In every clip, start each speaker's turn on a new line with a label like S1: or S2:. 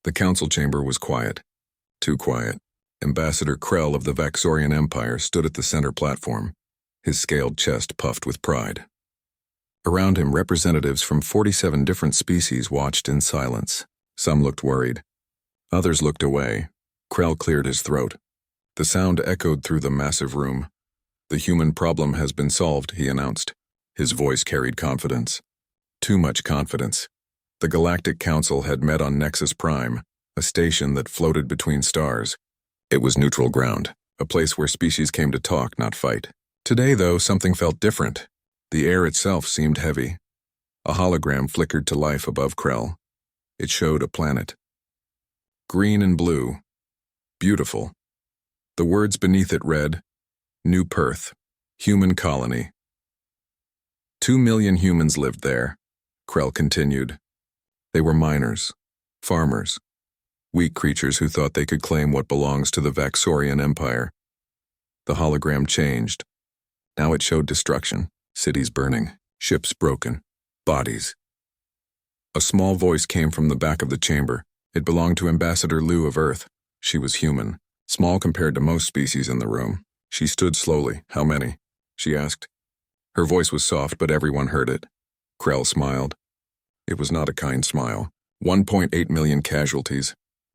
S1: The council chamber was quiet. Too quiet. Ambassador Krell of the Vaxorian Empire stood at the center platform, his scaled chest puffed with pride. Around him, representatives from 47 different species watched in silence. Some looked worried. Others looked away. Krell cleared his throat. The sound echoed through the massive room. "The human problem has been solved," he announced. His voice carried confidence. Too much confidence. The Galactic Council had met on Nexus Prime, a station that floated between stars. It was neutral ground, a place where species came to talk, not fight. Today, though, something felt different. The air itself seemed heavy. A hologram flickered to life above Krell. It showed a planet. Green and blue. Beautiful. The words beneath it read, "New Perth, Human Colony." 2 million humans lived there, Krell continued. They were miners, farmers, weak creatures who thought they could claim what belongs to the Vaxorian Empire. The hologram changed. Now it showed destruction, cities burning, ships broken, bodies. A small voice came from the back of the chamber. It belonged to Ambassador Liu of Earth. She was human, small compared to most species in the room. She stood slowly. "How many?" she asked. Her voice was soft, but everyone heard it. Krell smiled. It was not a kind smile. 1.8 million casualties.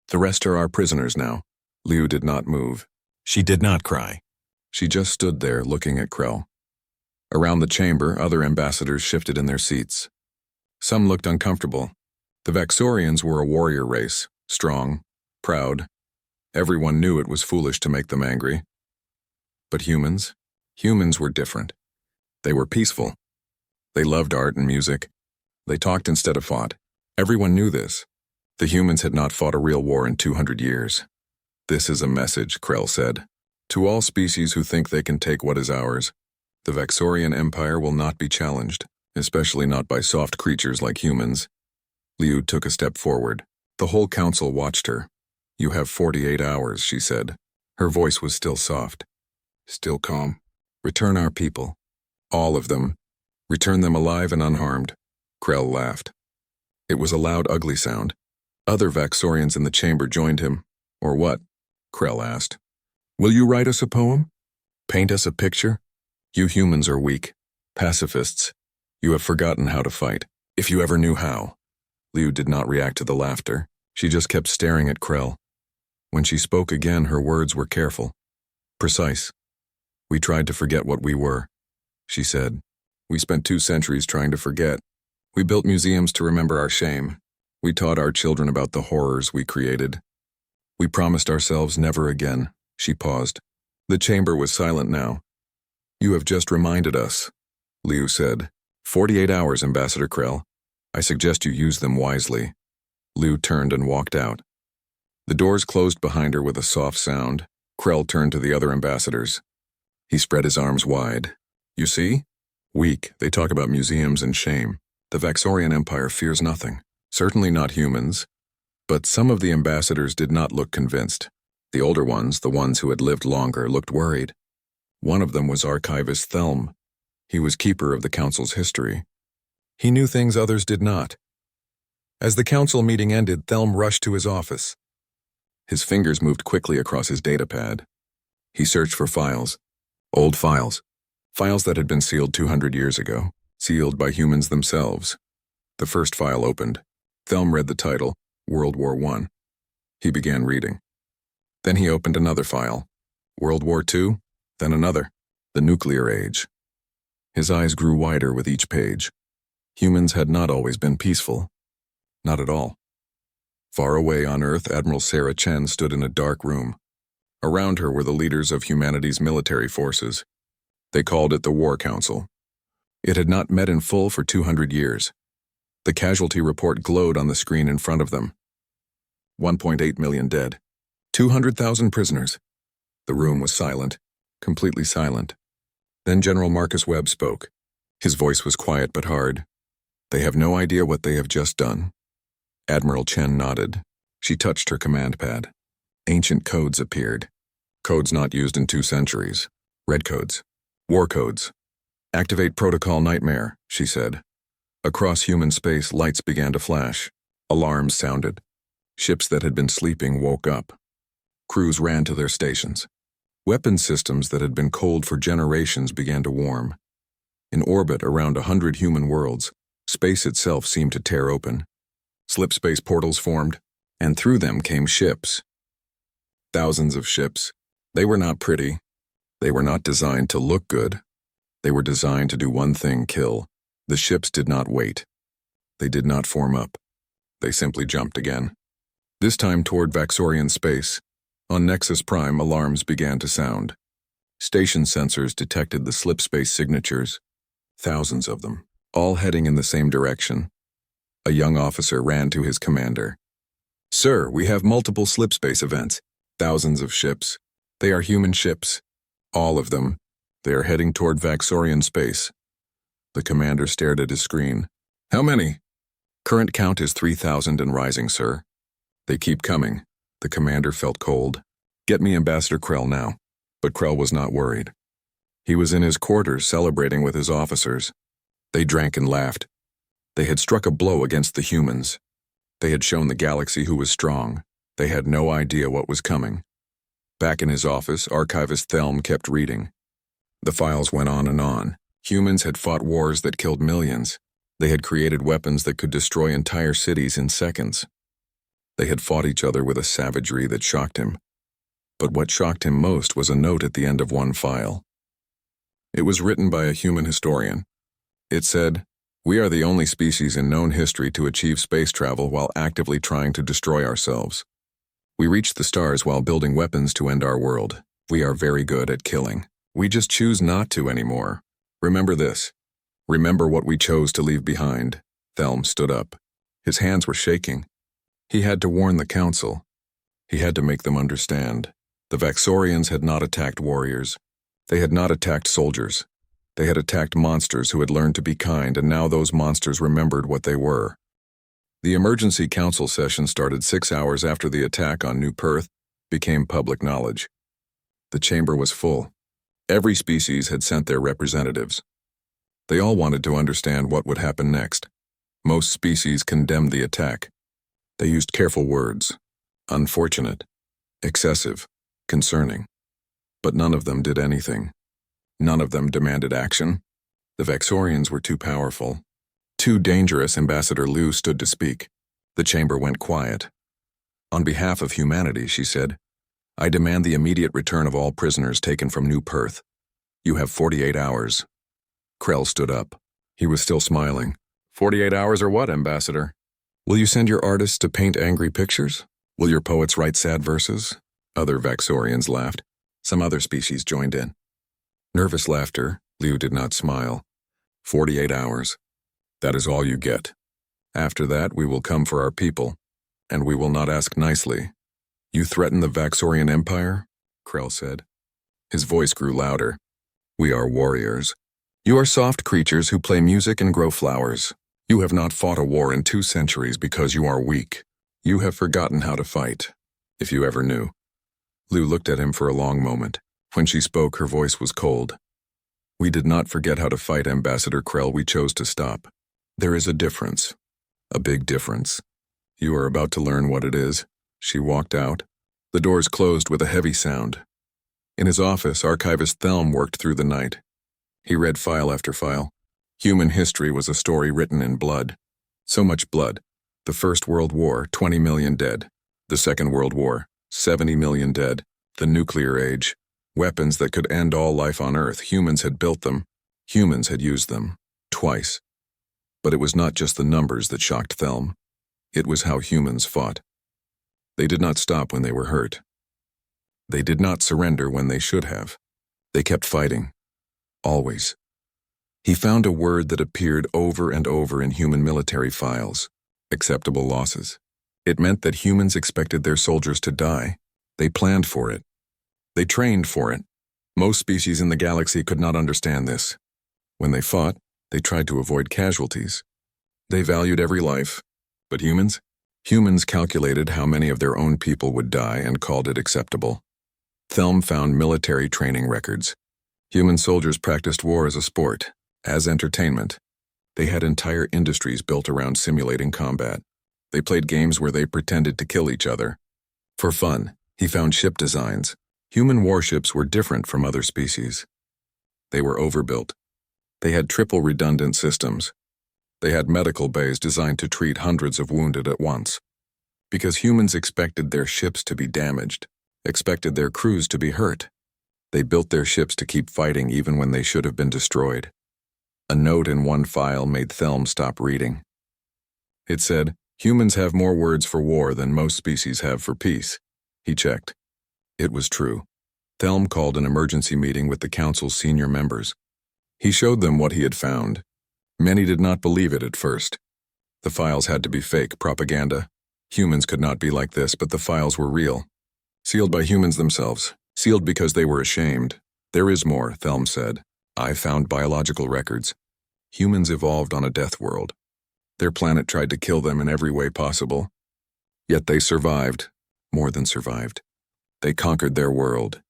S1: The rest are our prisoners now. Liu did not move. She did not cry. She just stood there looking at Krell. Around the chamber, other ambassadors shifted in their seats. Some looked uncomfortable. The Vaxorians were a warrior race, strong, proud. Everyone knew it was foolish to make them angry. But humans were different. They were peaceful. They loved art and music. They talked instead of fought. Everyone knew this. The humans had not fought a real war in 200 years. "This is a message," Krell said. "To all species who think they can take what is ours, the Vaxorian Empire will not be challenged, especially not by soft creatures like humans." Liu took a step forward. The whole council watched her. "You have 48 hours, she said. Her voice was still soft, still calm. "Return our people. All of them. Return them alive and unharmed." Krell laughed. It was a loud, ugly sound. Other Vaxorians in the chamber joined him. "Or what?" Krell asked. "Will you write us a poem? Paint us a picture? You humans are weak. Pacifists. You have forgotten how to fight. If you ever knew how." Liu did not react to the laughter. She just kept staring at Krell. When she spoke again, her words were careful, precise. "We tried to forget what we were," she said. "We spent 2 centuries trying to forget. We built museums to remember our shame. We taught our children about the horrors we created. We promised ourselves never again." She paused. The chamber was silent now. "You have just reminded us," Liu said. 48 hours, Ambassador Krell. I suggest you use them wisely." Liu turned and walked out. The doors closed behind her with a soft sound. Krell turned to the other ambassadors. He spread his arms wide. "You see? Weak, they talk about museums and shame. The Vaxorian Empire fears nothing. Certainly not humans." But some of the ambassadors did not look convinced. The older ones, the ones who had lived longer, looked worried. One of them was Archivist Thelm. He was keeper of the council's history. He knew things others did not. As the council meeting ended, Thelm rushed to his office. His fingers moved quickly across his datapad. He searched for files. Old files. Files that had been sealed 200 years ago, sealed by humans themselves. The first file opened. Thelm read the title, World War I. He began reading. Then he opened another file. World War II, then another, the nuclear age. His eyes grew wider with each page. Humans had not always been peaceful. Not at all. Far away on Earth, Admiral Sarah Chen stood in a dark room. Around her were the leaders of humanity's military forces. They called it the War Council. It had not met in full for 200 years. The casualty report glowed on the screen in front of them. 1.8 million dead. 200,000 prisoners. The room was silent, completely silent. Then General Marcus Webb spoke. His voice was quiet but hard. "They have no idea what they have just done." Admiral Chen nodded. She touched her command pad. Ancient codes appeared. Codes not used in 2 centuries. Red codes. War codes. "Activate Protocol Nightmare," she said. Across human space, lights began to flash. Alarms sounded. Ships that had been sleeping woke up. Crews ran to their stations. Weapon systems that had been cold for generations began to warm. In orbit around 100 human worlds, space itself seemed to tear open. Slip space portals formed, and through them came ships. Thousands of ships. They were not pretty. They were not designed to look good. They were designed to do one thing: kill. The ships did not wait. They did not form up. They simply jumped again. This time toward Vaxorian space. On Nexus Prime, alarms began to sound. Station sensors detected the slip space signatures. Thousands of them, all heading in the same direction. A young officer ran to his commander. "Sir, we have multiple slip space events. Thousands of ships. They are human ships. All of them. They are heading toward Vaxorian space." The commander stared at his screen. "How many?" "Current count is 3,000 and rising, sir." "They keep coming." The commander felt cold. "Get me Ambassador Krell now." But Krell was not worried. He was in his quarters celebrating with his officers. They drank and laughed. They had struck a blow against the humans. They had shown the galaxy who was strong. They had no idea what was coming. Back in his office, Archivist Thelm kept reading. The files went on and on. Humans had fought wars that killed millions. They had created weapons that could destroy entire cities in seconds. They had fought each other with a savagery that shocked him. But what shocked him most was a note at the end of one file. It was written by a human historian. It said, "We are the only species in known history to achieve space travel while actively trying to destroy ourselves. We reached the stars while building weapons to end our world. We are very good at killing. We just choose not to anymore. Remember this. Remember what we chose to leave behind." Thelm stood up. His hands were shaking. He had to warn the council. He had to make them understand. The Vaxorians had not attacked warriors. They had not attacked soldiers. They had attacked monsters who had learned to be kind, and now those monsters remembered what they were. The emergency council session started 6 hours after the attack on New Perth became public knowledge. The chamber was full. Every species had sent their representatives. They all wanted to understand what would happen next. Most species condemned the attack. They used careful words: unfortunate, excessive, concerning. But none of them did anything. None of them demanded action. The Vaxorians were too powerful. Too dangerous. Ambassador Liu stood to speak. The chamber went quiet. "On behalf of humanity," she said, "I demand the immediate return of all prisoners taken from New Perth. You have 48 hours. Krell stood up. He was still smiling. 48 hours or what, Ambassador? Will you send your artists to paint angry pictures? Will your poets write sad verses?" Other Vaxorians laughed. Some other species joined in. Nervous laughter. Liu did not smile. 48 hours. That is all you get. After that, we will come for our people, and we will not ask nicely. "You threaten the Vaxorian Empire?" Krell said. His voice grew louder. "We are warriors. You are soft creatures who play music and grow flowers. You have not fought a war in 2 centuries because you are weak. You have forgotten how to fight, if you ever knew." Liu looked at him for a long moment. When she spoke, her voice was cold. "We did not forget how to fight, Ambassador Krell. We chose to stop. There is a difference. A big difference. You are about to learn what it is." She walked out. The doors closed with a heavy sound. In his office, Archivist Thelm worked through the night. He read file after file. Human history was a story written in blood. So much blood. The First World War, 20 million dead. The Second World War, 70 million dead. The nuclear age. Weapons that could end all life on Earth. Humans had built them. Humans had used them. Twice. But it was not just the numbers that shocked Thelm. It was how humans fought. They did not stop when they were hurt. They did not surrender when they should have. They kept fighting. Always. He found a word that appeared over and over in human military files: acceptable losses. It meant that humans expected their soldiers to die. They planned for it. They trained for it. Most species in the galaxy could not understand this. When they fought, they tried to avoid casualties. They valued every life. But humans? Humans calculated how many of their own people would die and called it acceptable. Thelm found military training records. Human soldiers practiced war as a sport, as entertainment. They had entire industries built around simulating combat. They played games where they pretended to kill each other. For fun, he found ship designs. Human warships were different from other species. They were overbuilt. They had triple redundant systems. They had medical bays designed to treat hundreds of wounded at once. Because humans expected their ships to be damaged, expected their crews to be hurt. They built their ships to keep fighting even when they should have been destroyed. A note in one file made Thelm stop reading. It said, "Humans have more words for war than most species have for peace." He checked. It was true. Thelm called an emergency meeting with the council's senior members. He showed them what he had found. Many did not believe it at first. The files had to be fake propaganda. Humans could not be like this, but the files were real. Sealed by humans themselves. Sealed because they were ashamed. "There is more," Thelm said. "I found biological records. Humans evolved on a death world. Their planet tried to kill them in every way possible. Yet they survived. More than survived. They conquered their world."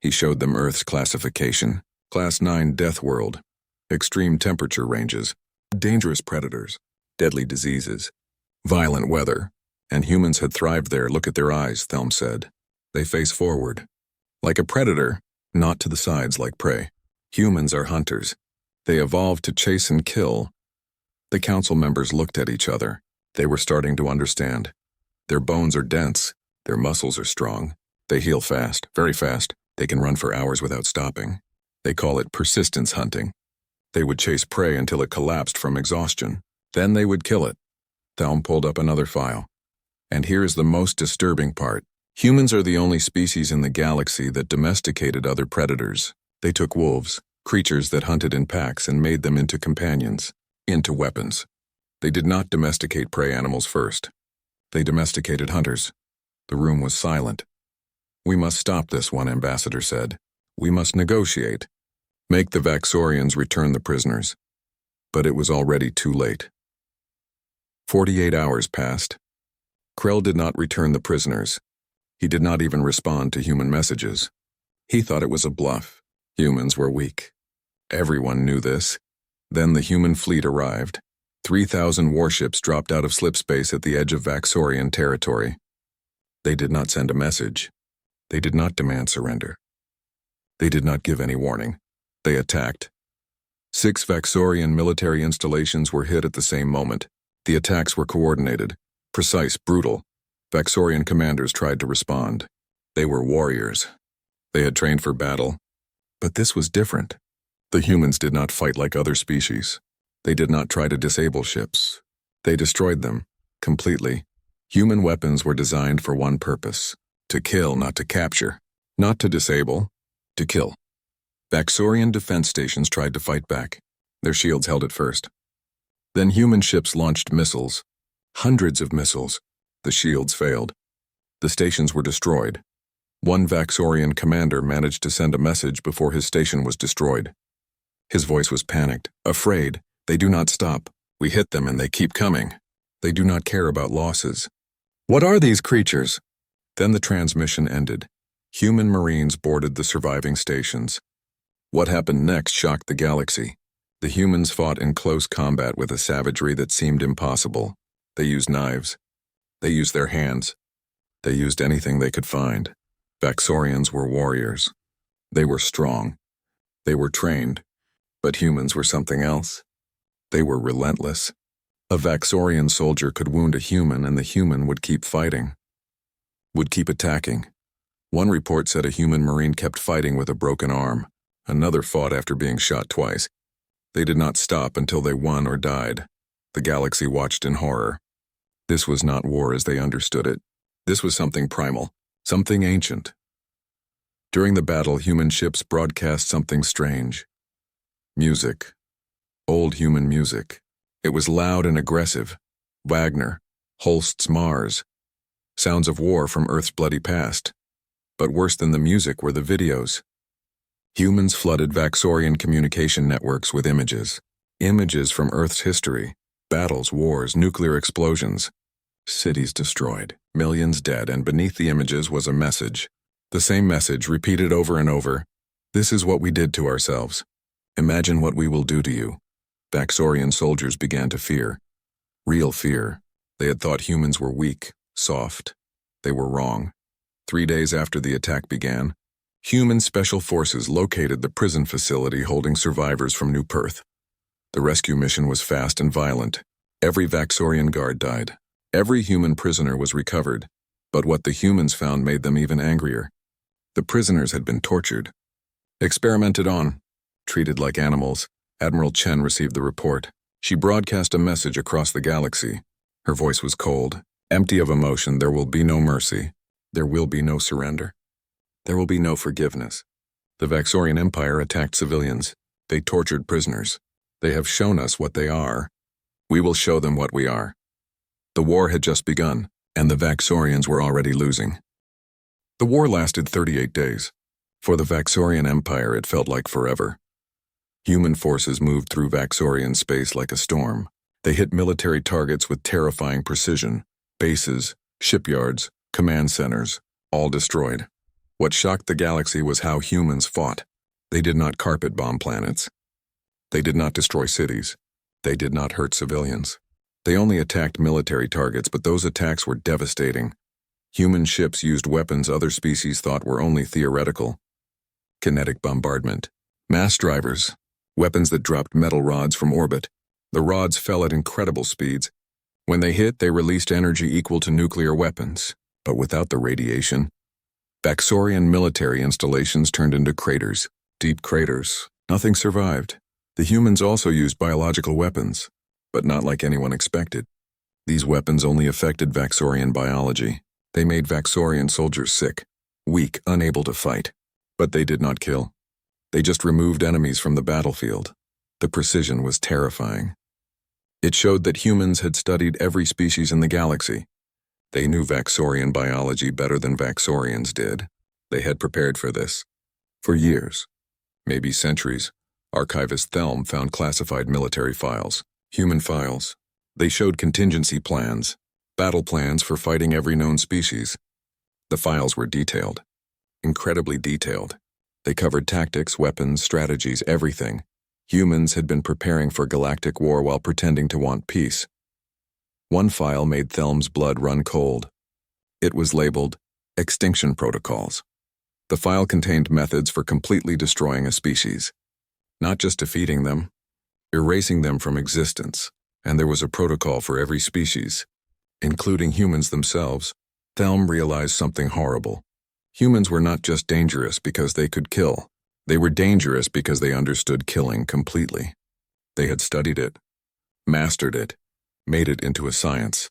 S1: He showed them Earth's classification. Class 9 death world. Extreme temperature ranges. Dangerous predators. Deadly diseases. Violent weather. And humans had thrived there. "Look at their eyes," Thelm said. "They face forward. Like a predator, not to the sides like prey. Humans are hunters. They evolved to chase and kill." The council members looked at each other. They were starting to understand. Their bones are dense. Their muscles are strong. They heal fast, very fast. They can run for hours without stopping. They call it persistence hunting. They would chase prey until it collapsed from exhaustion. Then they would kill it. Thelm pulled up another file. And here is the most disturbing part. Humans are the only species in the galaxy that domesticated other predators. They took wolves, creatures that hunted in packs, and made them into companions, into weapons. They did not domesticate prey animals first. They domesticated hunters. The room was silent. "We must stop this," one ambassador said. "We must negotiate. Make the Vaxorians return the prisoners." But it was already too late. 48 hours passed. Krell did not return the prisoners. He did not even respond to human messages. He thought it was a bluff. Humans were weak. Everyone knew this. Then the human fleet arrived. 3,000 warships dropped out of slipspace at the edge of Vaxorian territory. They did not send a message. They did not demand surrender. They did not give any warning. They attacked. 6 Vaxorian military installations were hit at the same moment. The attacks were coordinated, precise, brutal. Vaxorian commanders tried to respond. They were warriors. They had trained for battle. But this was different. The humans did not fight like other species. They did not try to disable ships. They destroyed them, completely. Human weapons were designed for one purpose: to kill, not to capture. Not to disable, to kill. Vaxorian defense stations tried to fight back. Their shields held it first. Then human ships launched missiles. Hundreds of missiles. The shields failed. The stations were destroyed. One Vaxorian commander managed to send a message before his station was destroyed. His voice was panicked, afraid. "They do not stop. We hit them and they keep coming. They do not care about losses. What are these creatures?" Then the transmission ended. Human Marines boarded the surviving stations. What happened next shocked the galaxy. The humans fought in close combat with a savagery that seemed impossible. They used knives. They used their hands. They used anything they could find. Vaxorians were warriors. They were strong. They were trained. But humans were something else. They were relentless. A Vaxorian soldier could wound a human and the human would keep fighting. Would keep attacking. One report said a human Marine kept fighting with a broken arm. Another fought after being shot twice. They did not stop until they won or died. The galaxy watched in horror. This was not war as they understood it. This was something primal, something ancient. During the battle, human ships broadcast something strange. Music. Old human music. It was loud and aggressive. Wagner, Holst's Mars. Sounds of war from Earth's bloody past. But worse than the music were the videos. Humans flooded Vaxorian communication networks with images. Images from Earth's history. Battles, wars, nuclear explosions. Cities destroyed, millions dead, and beneath the images was a message. The same message, repeated over and over. "This is what we did to ourselves. Imagine what we will do to you." Vaxorian soldiers began to fear. Real fear. They had thought humans were weak, soft. They were wrong. 3 days after the attack began, human special forces located the prison facility holding survivors from New Perth. The rescue mission was fast and violent. Every Vaxorian guard died. Every human prisoner was recovered. But what the humans found made them even angrier. The prisoners had been tortured, experimented on, treated like animals. Admiral Chen received the report. She broadcast a message across the galaxy. Her voice was cold, empty of emotion. There will be no mercy. There will be no surrender. There will be no forgiveness. The Vaxorian Empire attacked civilians. They tortured prisoners. They have shown us what they are. We will show them what we are. The war had just begun, and the Vaxorians were already losing. The war lasted 38 days. For the Vaxorian Empire, it felt like forever. Human forces moved through Vaxorian space like a storm. They hit military targets with terrifying precision. Bases, shipyards, command centers, all destroyed. What shocked the galaxy was how humans fought. They did not carpet bomb planets. They did not destroy cities. They did not hurt civilians. They only attacked military targets, but those attacks were devastating. Human ships used weapons other species thought were only theoretical. Kinetic bombardment, mass drivers, weapons that dropped metal rods from orbit. The rods fell at incredible speeds. When they hit, they released energy equal to nuclear weapons, but without the radiation. Vaxorian military installations turned into craters, deep craters. Nothing survived. The humans also used biological weapons, but not like anyone expected. These weapons only affected Vaxorian biology. They made Vaxorian soldiers sick, weak, unable to fight. But they did not kill. They just removed enemies from the battlefield. The precision was terrifying. It showed that humans had studied every species in the galaxy. They knew Vaxorian biology better than Vaxorians did. They had prepared for this. For years, maybe centuries, Archivist Thelm found classified military files, human files. They showed contingency plans, battle plans for fighting every known species. The files were detailed, incredibly detailed. They covered tactics, weapons, strategies, everything. Humans had been preparing for Galactic War while pretending to want peace. One file made Thelm's blood run cold. It was labeled Extinction Protocols. The file contained methods for completely destroying a species. Not just defeating them, erasing them from existence. And there was a protocol for every species, including humans themselves. Thelm realized something horrible. Humans were not just dangerous because they could kill. They were dangerous because they understood killing completely. They had studied it, mastered it, made it into a science.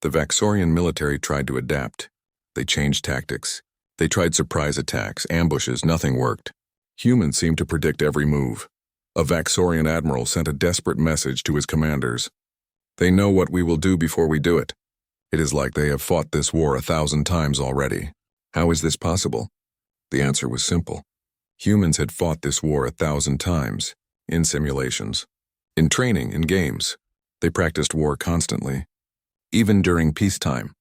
S1: The Vaxorian military tried to adapt. They changed tactics. They tried surprise attacks, ambushes, nothing worked. Humans seemed to predict every move. A Vaxorian admiral sent a desperate message to his commanders. They know what we will do before we do it. It is like they have fought this war 1,000 times already. How is this possible? The answer was simple. Humans had fought this war 1,000 times, in simulations, in training, in games. They practiced war constantly. Even during peacetime.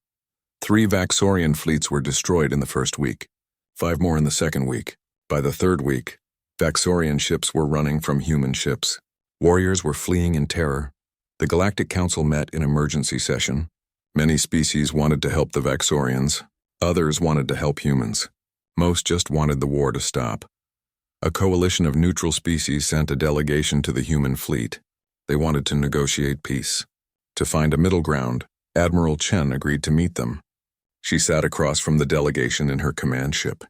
S1: 3 Vaxorian fleets were destroyed in the first week, 5 more in the second week. By the third week, Vaxorian ships were running from human ships. Warriors were fleeing in terror. The Galactic Council met in emergency session. Many species wanted to help the Vaxorians. Others wanted to help humans. Most just wanted the war to stop. A coalition of neutral species sent a delegation to the human fleet. They wanted to negotiate peace. To find a middle ground, Admiral Chen agreed to meet them. She sat across from the delegation in her command ship.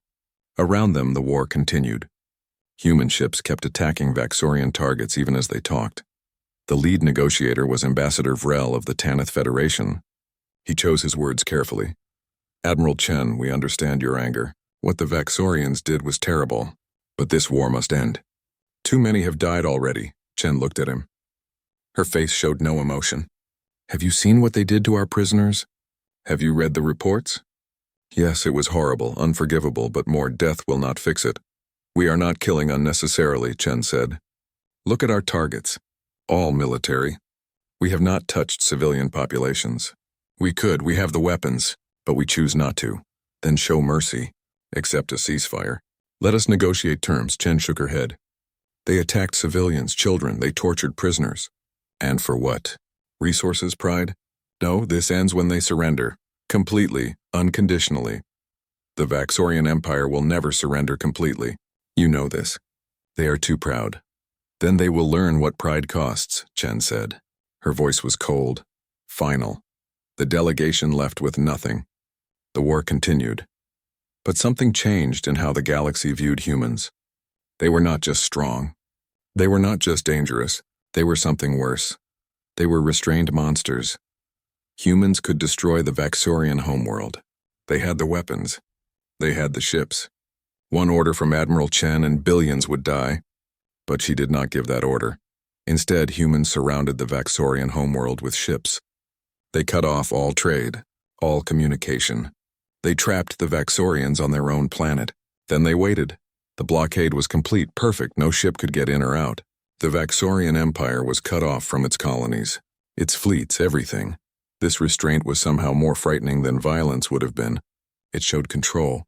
S1: Around them, the war continued. Human ships kept attacking Vaxorian targets even as they talked. The lead negotiator was Ambassador Vrel of the Tanith Federation. He chose his words carefully. Admiral Chen, we understand your anger. What the Vaxorians did was terrible, but this war must end. Too many have died already. Chen looked at him. Her face showed no emotion. Have you seen what they did to our prisoners? Have you read the reports? Yes, it was horrible, unforgivable, but more death will not fix it. We are not killing unnecessarily, Chen said. Look at our targets. All military. We have not touched civilian populations. We could, we have the weapons, but we choose not to. Then show mercy. Accept a ceasefire. Let us negotiate terms, Chen shook her head. They attacked civilians, children, they tortured prisoners. And for what? Resources, pride? No, this ends when they surrender. Completely, unconditionally. The Vaxorian Empire will never surrender completely. You know this. They are too proud. Then they will learn what pride costs, Chen said. Her voice was cold, final. The delegation left with nothing. The war continued. But something changed in how the galaxy viewed humans. They were not just strong. They were not just dangerous. They were something worse. They were restrained monsters. Humans could destroy the Vaxorian homeworld. They had the weapons. They had the ships. One order from Admiral Chen and billions would die. But she did not give that order. Instead, humans surrounded the Vaxorian homeworld with ships. They cut off all trade, all communication. They trapped the Vaxorians on their own planet. Then they waited. The blockade was complete, perfect, no ship could get in or out. The Vaxorian Empire was cut off from its colonies, its fleets, everything. This restraint was somehow more frightening than violence would have been. It showed control,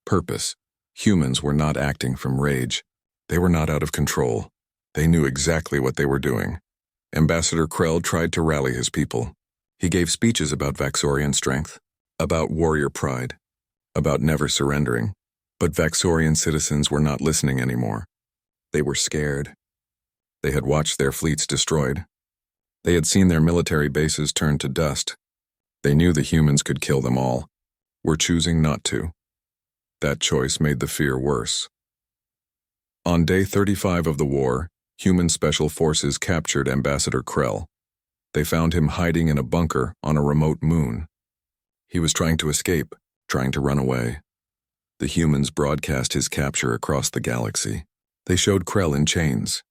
S1: purpose. Humans were not acting from rage. They were not out of control. They knew exactly what they were doing. Ambassador Krell tried to rally his people. He gave speeches about Vaxorian strength, about warrior pride, about never surrendering. But Vaxorian citizens were not listening anymore. They were scared. They had watched their fleets destroyed. They had seen their military bases turned to dust. They knew the humans could kill them all. Were choosing not to. That choice made the fear worse. On day 35 of the war, human special forces captured Ambassador Krell. They found him hiding in a bunker on a remote moon. He was trying to escape, trying to run away. The humans broadcast his capture across the galaxy. They showed Krell in chains,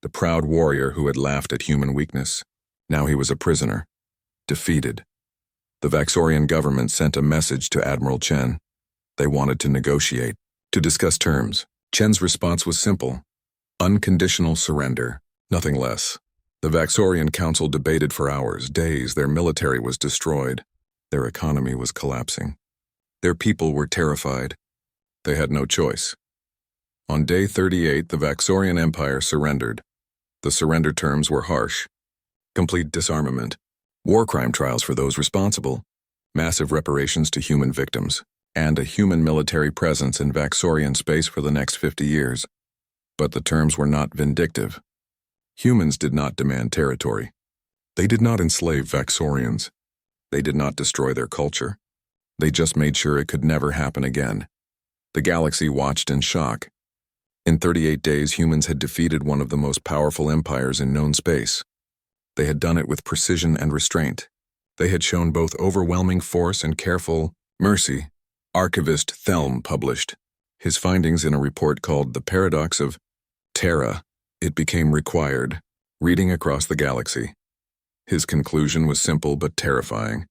S1: the proud warrior who had laughed at human weakness. Now he was a prisoner, defeated. The Vaxorian government sent a message to Admiral Chen. They wanted to negotiate, to discuss terms. Chen's response was simple: unconditional surrender, nothing less. The Vaxorian Council debated for hours, days. Their military was destroyed. Their economy was collapsing. Their people were terrified. They had no choice. On day 38, the Vaxorian Empire surrendered. The surrender terms were harsh. Complete disarmament, war crime trials for those responsible, massive reparations to human victims, and a human military presence in Vaxorian space for the next 50 years. But the terms were not vindictive. Humans did not demand territory. They did not enslave Vaxorians. They did not destroy their culture. They just made sure it could never happen again. The galaxy watched in shock. In 38 days, humans had defeated one of the most powerful empires in known space. They had done it with precision and restraint. They had shown both overwhelming force and careful mercy. Archivist Thelm published his findings in a report called The Paradox of Terra. It became required reading across the galaxy. His conclusion was simple but terrifying.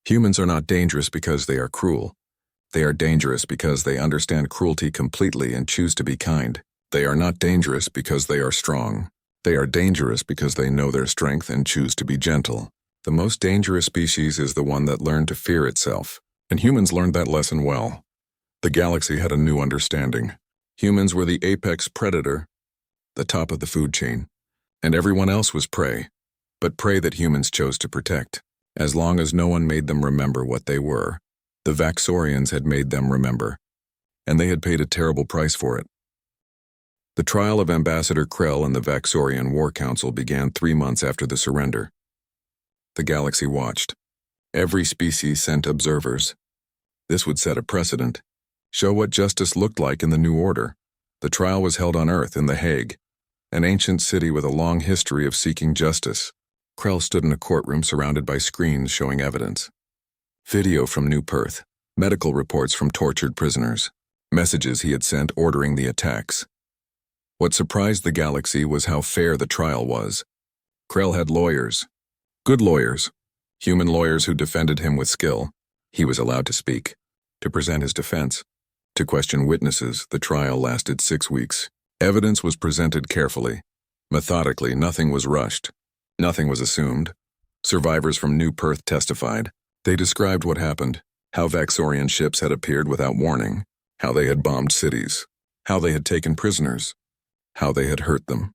S1: Humans are not dangerous because they are cruel. They are dangerous because they understand cruelty completely and choose to be kind. They are not dangerous because they are strong. They are dangerous because they know their strength and choose to be gentle. The most dangerous species is the one that learned to fear itself, and humans learned that lesson well. The galaxy had a new understanding. Humans were the apex predator, the top of the food chain, and everyone else was prey, but prey that humans chose to protect. As long as no one made them remember what they were, the Vaxorians had made them remember, and they had paid a terrible price for it. The trial of Ambassador Krell and the Vaxorian War Council began 3 months after the surrender. The galaxy watched. Every species sent observers. This would set a precedent, show what justice looked like in the new order. The trial was held on Earth in The Hague, an ancient city with a long history of seeking justice. Krell stood in a courtroom surrounded by screens showing evidence. Video from New Perth, medical reports from tortured prisoners, messages he had sent ordering the attacks. What surprised the galaxy was how fair the trial was. Krell had lawyers, good lawyers, human lawyers who defended him with skill. He was allowed to speak, to present his defense, to question witnesses. The trial lasted 6 weeks. Evidence was presented carefully, methodically. Nothing was rushed. Nothing was assumed. Survivors from New Perth testified. They described what happened, how Vaxorian ships had appeared without warning, how they had bombed cities, how they had taken prisoners, how they had hurt them.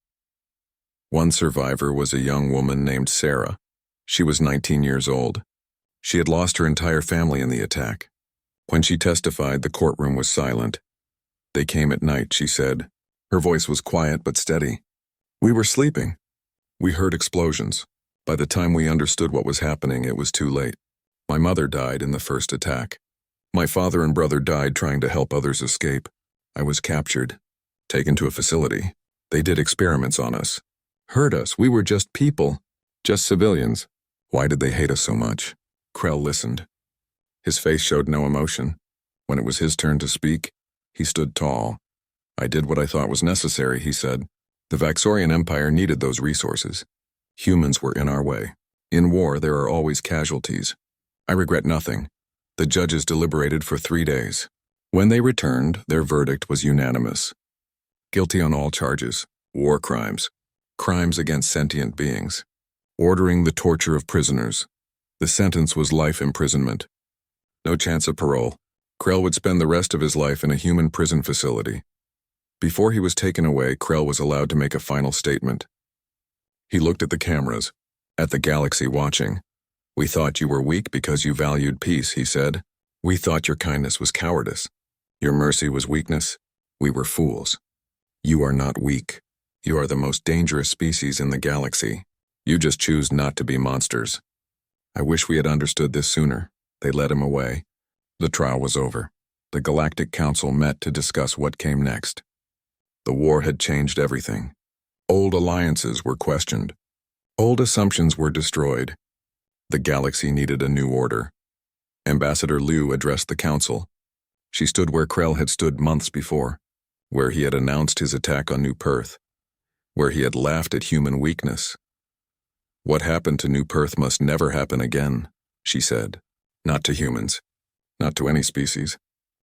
S1: One survivor was a young woman named Sarah. She was 19 years old. She had lost her entire family in the attack. When she testified, the courtroom was silent. They came at night, she said. Her voice was quiet but steady. We were sleeping. We heard explosions. By the time we understood what was happening, it was too late. My mother died in the first attack. My father and brother died trying to help others escape. I was captured, taken to a facility. They did experiments on us. Hurt us. We were just people. Just civilians. Why did they hate us so much? Krell listened. His face showed no emotion. When it was his turn to speak, he stood tall. I did what I thought was necessary, he said. The Vaxorian Empire needed those resources. Humans were in our way. In war, there are always casualties. I regret nothing. The judges deliberated for 3 days. When they returned, their verdict was unanimous. Guilty on all charges, war crimes, crimes against sentient beings, ordering the torture of prisoners. The sentence was life imprisonment. No chance of parole. Krell would spend the rest of his life in a human prison facility. Before he was taken away, Krell was allowed to make a final statement. He looked at the cameras, at the galaxy watching. We thought you were weak because you valued peace, he said. We thought your kindness was cowardice. Your mercy was weakness. We were fools. You are not weak. You are the most dangerous species in the galaxy. You just choose not to be monsters. I wish we had understood this sooner. They led him away. The trial was over. The Galactic Council met to discuss what came next. The war had changed everything. Old alliances were questioned. Old assumptions were destroyed. The galaxy needed a new order. Ambassador Liu addressed the council. She stood where Krell had stood months before, where he had announced his attack on New Perth, where he had laughed at human weakness. What happened to New Perth must never happen again, she said. Not to humans. Not to any species.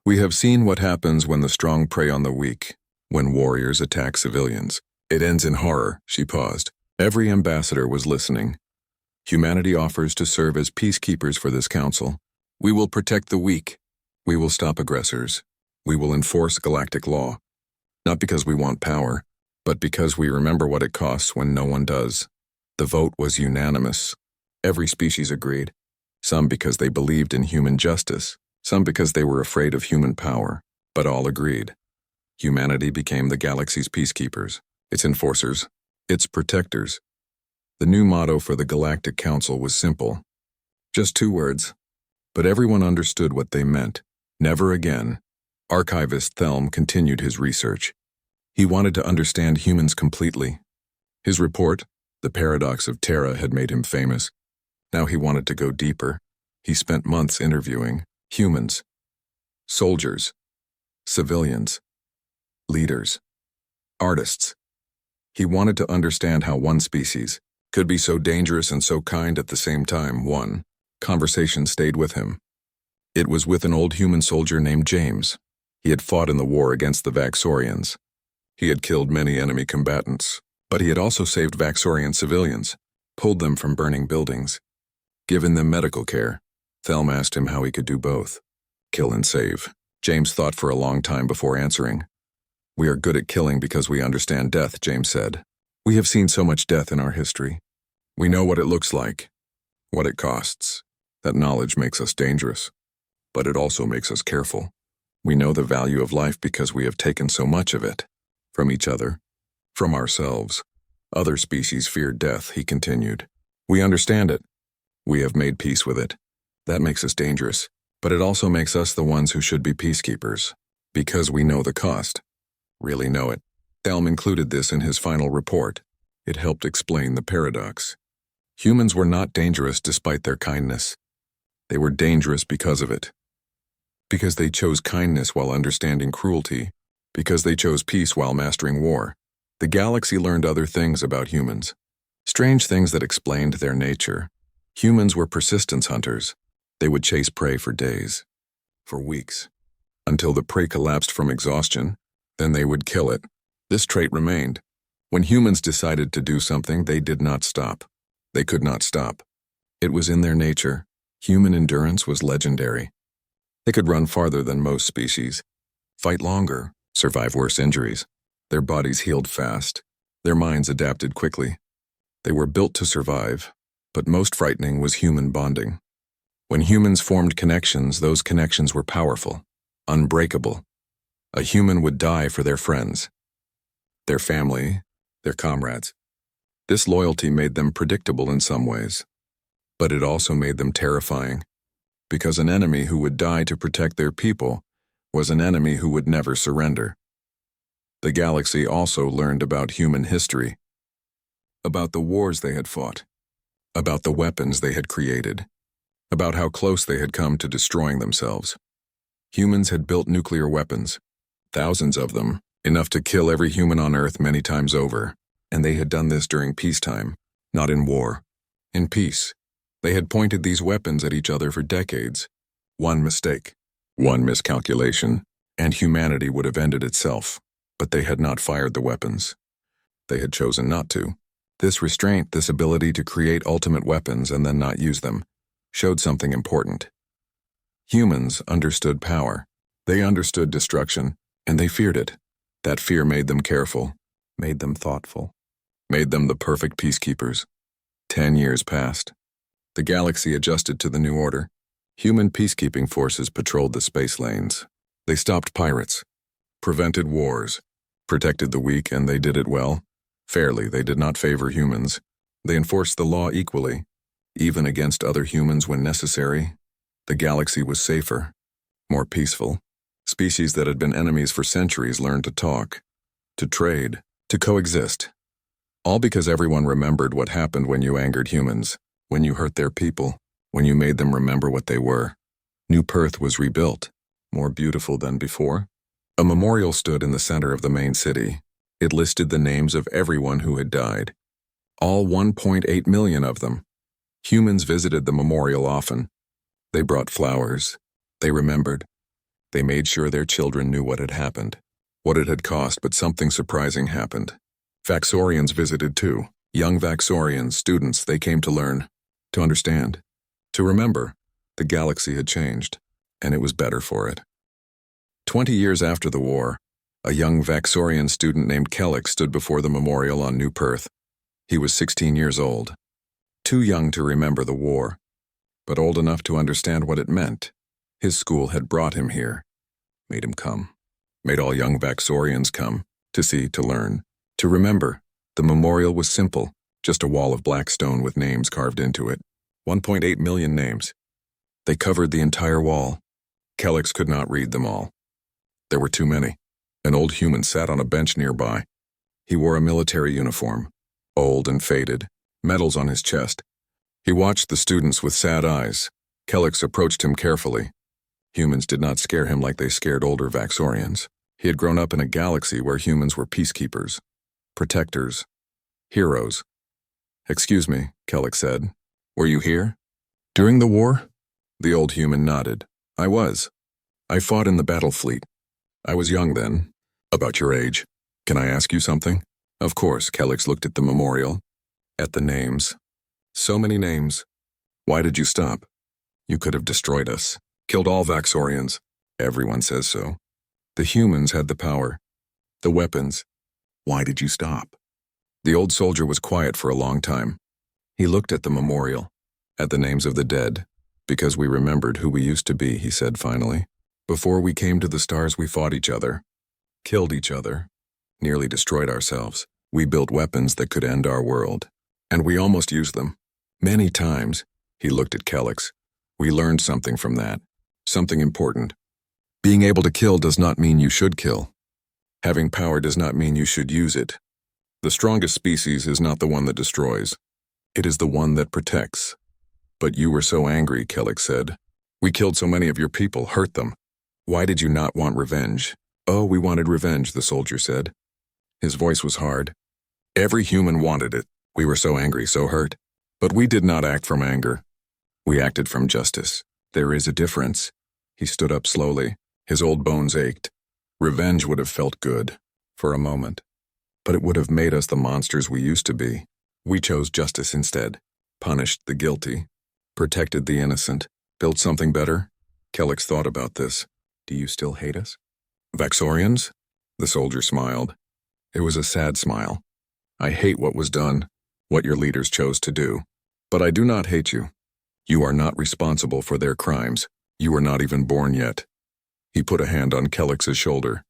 S1: We have seen what happens when the strong prey on the weak, when warriors attack civilians. It ends in horror, she paused. Every ambassador was listening. Humanity offers to serve as peacekeepers for this council. We will protect the weak. We will stop aggressors. We will enforce galactic law. Not because we want power, but because we remember what it costs when no one does. The vote was unanimous. Every species agreed. Some because they believed in human justice, some because they were afraid of human power, but all agreed. Humanity became the galaxy's peacekeepers, its enforcers, its protectors. The new motto for the Galactic Council was simple. Just 2 words, but everyone understood what they meant. Never again. Archivist Thelm continued his research. He wanted to understand humans completely. His report, The Paradox of Terra, had made him famous. Now he wanted to go deeper. He spent months interviewing humans, soldiers, civilians, leaders, artists. He wanted to understand how one species could be so dangerous and so kind at the same time. One conversation stayed with him. It was with an old human soldier named James. He had fought in the war against the Vaxorians. He had killed many enemy combatants, but he had also saved Vaxorian civilians, pulled them from burning buildings, given them medical care. Thelm asked him how he could do both, kill and save. James thought for a long time before answering. We are good at killing because we understand death, James said. We have seen so much death in our history. We know what it looks like, what it costs. That knowledge makes us dangerous, but it also makes us careful. We know the value of life because we have taken so much of it, from each other, from ourselves. Other species fear death, he continued. We understand it. We have made peace with it. That makes us dangerous, but it also makes us the ones who should be peacekeepers, because we know the cost. Really know it. Thelm included this in his final report. It helped explain the paradox. Humans were not dangerous despite their kindness. They were dangerous because of it. Because they chose kindness while understanding cruelty. Because they chose peace while mastering war. The galaxy learned other things about humans. Strange things that explained their nature. Humans were persistence hunters. They would chase prey for days, for weeks, until the prey collapsed from exhaustion. Then they would kill it. This trait remained. When humans decided to do something, they did not stop. They could not stop. It was in their nature. Human endurance was legendary. They could run farther than most species, fight longer, survive worse injuries. Their bodies healed fast. Their minds adapted quickly. They were built to survive, But most frightening was human bonding. When humans formed connections, those connections were powerful, unbreakable. A human would die for their friends, their family, their comrades. This loyalty made them predictable in some ways, but it also made them terrifying, because an enemy who would die to protect their people was an enemy who would never surrender. The galaxy also learned about human history, about the wars they had fought, about the weapons they had created, about how close they had come to destroying themselves. Humans had built nuclear weapons, thousands of them, enough to kill every human on Earth many times over, and they had done this during peacetime, not in war. In peace, they had pointed these weapons at each other for decades. One mistake, one miscalculation, and humanity would have ended itself. But they had not fired the weapons. They had chosen not to. This restraint, this ability to create ultimate weapons and then not use them, showed something important. Humans understood power. They understood destruction, and they feared it. That fear made them careful, made them thoughtful, made them the perfect peacekeepers. 10 years passed. The galaxy adjusted to the new order. Human peacekeeping forces patrolled the space lanes. They stopped pirates, prevented wars, protected the weak, and they did it well. Fairly, they did not favor humans. They enforced the law equally, even against other humans when necessary. The galaxy was safer, more peaceful. Species that had been enemies for centuries learned to talk, to trade, to coexist. All because everyone remembered what happened when you angered humans, when you hurt their people, when you made them remember what they were. New Perth was rebuilt, more beautiful than before. A memorial stood in the center of the main city. It listed the names of everyone who had died, all 1.8 million of them. Humans visited the memorial often. They brought flowers. They remembered. They made sure their children knew what had happened, what it had cost, but something surprising happened. Vaxorians visited too. Young Vaxorians, students, they came to learn, to understand, to remember. The galaxy had changed, and it was better for it. 20 years after the war, a young Vaxorian student named Kellic stood before the memorial on New Perth. He was 16 years old, too young to remember the war, but old enough to understand what it meant. His school had brought him here, made him come, made all young Vaxorians come, to see, to learn, to remember. The memorial was simple, just a wall of black stone with names carved into it. 1.8 million names. They covered the entire wall. Kellic could not read them all. There were too many. An old human sat on a bench nearby. He wore a military uniform, old and faded, medals on his chest. He watched the students with sad eyes. Kellic approached him carefully. Humans did not scare him like they scared older Vaxorians. He had grown up in a galaxy where humans were peacekeepers, protectors, heroes. "Excuse me," Kellic said. "Were you here? During the war?" The old human nodded. "I was. I fought in the battle fleet. I was young then. About your age. Can I ask you something?" Of course. Kellic looked at the memorial, at the names. So many names. "Why did you stop? You could have destroyed us, killed all Vaxorians." "Everyone says so." "The humans had the power, the weapons. Why did you stop?" The old soldier was quiet for a long time. He looked at the memorial, at the names of the dead. "Because we remembered who we used to be," he said finally. "Before we came to the stars, we fought each other, killed each other, nearly destroyed ourselves. We built weapons that could end our world, and we almost used them. Many times." He looked at Kellic. "We learned something from that, something important. Being able to kill does not mean you should kill. Having power does not mean you should use it. The strongest species is not the one that destroys. It is the one that protects." "But you were so angry," Kellic said. "We killed so many of your people, hurt them. Why did you not want revenge?" "Oh, we wanted revenge," the soldier said. His voice was hard. "Every human wanted it. We were so angry, so hurt. But we did not act from anger. We acted from justice. There is a difference." He stood up slowly. His old bones ached. "Revenge would have felt good, for a moment. But it would have made us the monsters we used to be. We chose justice instead, punished the guilty, protected the innocent, built something better." Kellic thought about this. "Do you still hate us?" "Vaxorians?" The soldier smiled. It was a sad smile. "I hate what was done, what your leaders chose to do. But I do not hate you. You are not responsible for their crimes. You are not even born yet. He put a hand on Kellix's shoulder.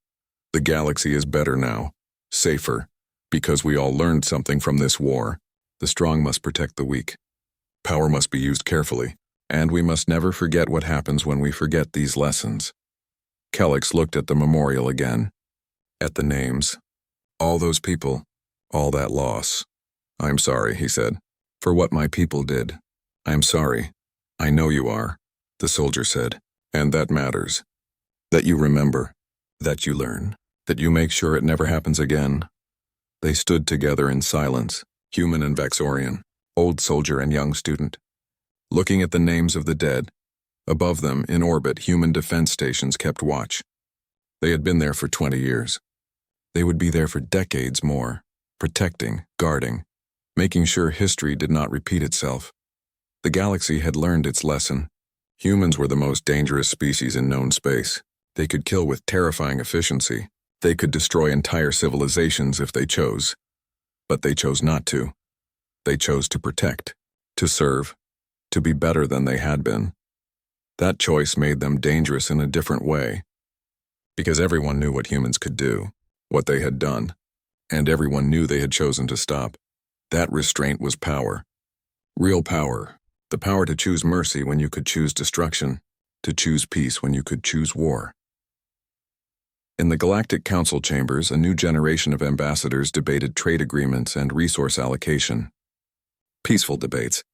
S1: The galaxy is better now, safer, because we all learned something from this war. The strong must protect the weak. Power must be used carefully, and we must never forget what happens when we forget these lessons. Kellix looked at the memorial again, at the names. All those people, all that loss. I'm sorry, he said, for what my people did. I'm sorry. I know you are, the soldier said, and that matters. That you remember, that you learn, that you make sure it never happens again. They stood together in silence, human and Vexorian, old soldier and young student, looking at the names of the dead. Above them, in orbit, human defense stations kept watch. They had been there for 20 years. They would be there for decades more, protecting, guarding, making sure history did not repeat itself. The galaxy had learned its lesson. Humans were the most dangerous species in known space. They could kill with terrifying efficiency. They could destroy entire civilizations if they chose. But they chose not to. They chose to protect, to serve, to be better than they had been. That choice made them dangerous in a different way. Because everyone knew what humans could do, what they had done, and everyone knew they had chosen to stop. That restraint was power. Real power. The power to choose mercy when you could choose destruction, to choose peace when you could choose war. In the Galactic Council chambers, a new generation of ambassadors debated trade agreements and resource allocation. Peaceful debates,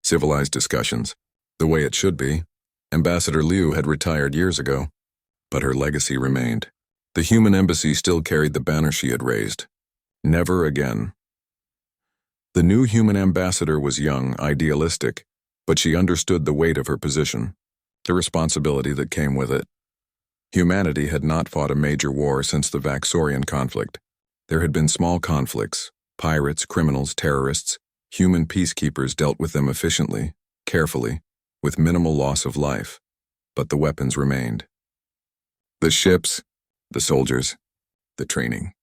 S1: civilized discussions, the way it should be. Ambassador Liu had retired years ago, but her legacy remained. The human embassy still carried the banner she had raised. Never again. The new human ambassador was young, idealistic, but she understood the weight of her position, the responsibility that came with it. Humanity had not fought a major war since the Vaxorian conflict. There had been small conflicts, pirates, criminals, terrorists. Human peacekeepers dealt with them efficiently, carefully, with minimal loss of life, but the weapons remained. The ships, the soldiers, the training.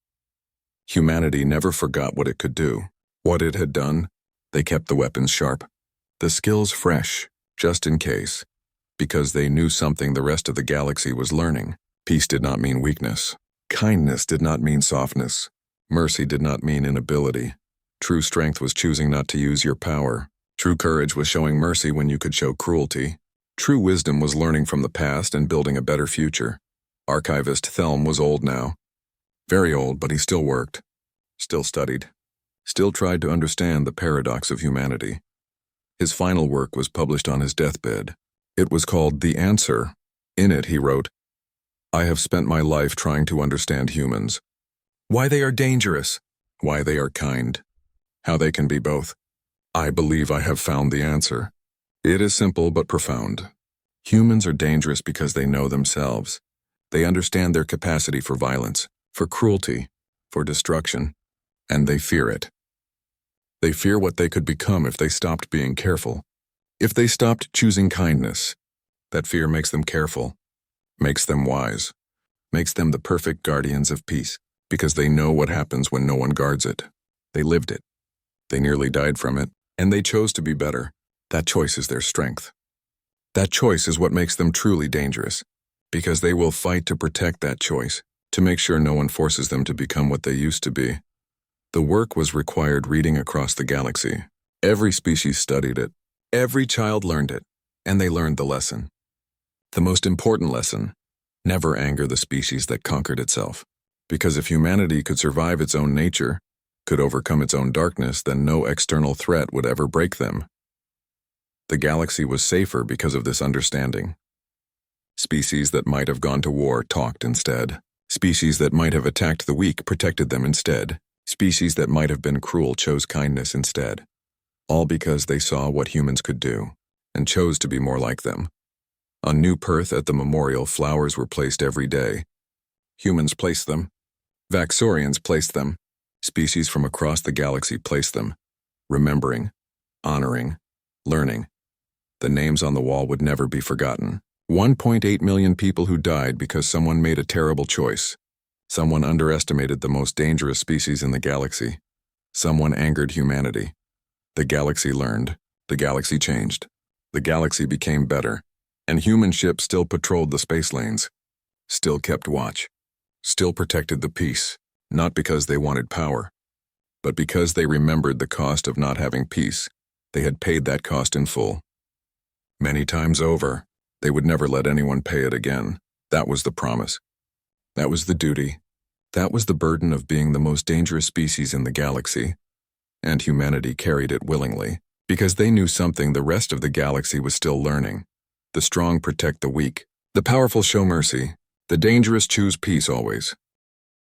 S1: Humanity never forgot what it could do. What it had done, they kept the weapons sharp, the skills fresh, just in case, because they knew something the rest of the galaxy was learning. Peace did not mean weakness. Kindness did not mean softness. Mercy did not mean inability. True strength was choosing not to use your power. True courage was showing mercy when you could show cruelty. True wisdom was learning from the past and building a better future. Archivist Thelm was old now. Very old, but he still worked, still studied, still tried to understand the paradox of humanity. His final work was published on his deathbed. It was called The Answer. In it, he wrote, "I have spent my life trying to understand humans. Why they are dangerous, why they are kind, how they can be both. I believe I have found the answer. It is simple but profound. Humans are dangerous because they know themselves. They understand their capacity for violence, for cruelty, for destruction, and they fear it. They fear what they could become if they stopped being careful. If they stopped choosing kindness, that fear makes them careful, makes them wise, makes them the perfect guardians of peace, because they know what happens when no one guards it. They lived it. They nearly died from it, and they chose to be better. That choice is their strength. That choice is what makes them truly dangerous, because they will fight to protect that choice, to make sure no one forces them to become what they used to be." The work was required reading across the galaxy. Every species studied it. Every child learned it, and they learned the lesson. The most important lesson: never anger the species that conquered itself. Because if humanity could survive its own nature, could overcome its own darkness, then no external threat would ever break them. The galaxy was safer because of this understanding. Species that might have gone to war talked instead. Species that might have attacked the weak protected them instead. Species that might have been cruel chose kindness instead. All because they saw what humans could do, and chose to be more like them. On New Perth at the memorial, flowers were placed every day. Humans placed them. Vaxorians placed them. Species from across the galaxy placed them. Remembering, honoring, learning. The names on the wall would never be forgotten. 1.8 million people who died because someone made a terrible choice. Someone underestimated the most dangerous species in the galaxy. Someone angered humanity. The galaxy learned. The galaxy changed. The galaxy became better, and human ships still patrolled the space lanes, still kept watch, still protected the peace, not because they wanted power, but because they remembered the cost of not having peace. They had paid that cost in full. Many times over, they would never let anyone pay it again. That was the promise. That was the duty. That was the burden of being the most dangerous species in the galaxy. And humanity carried it willingly, because they knew something the rest of the galaxy was still learning. The strong protect the weak. The powerful show mercy. The dangerous choose peace always.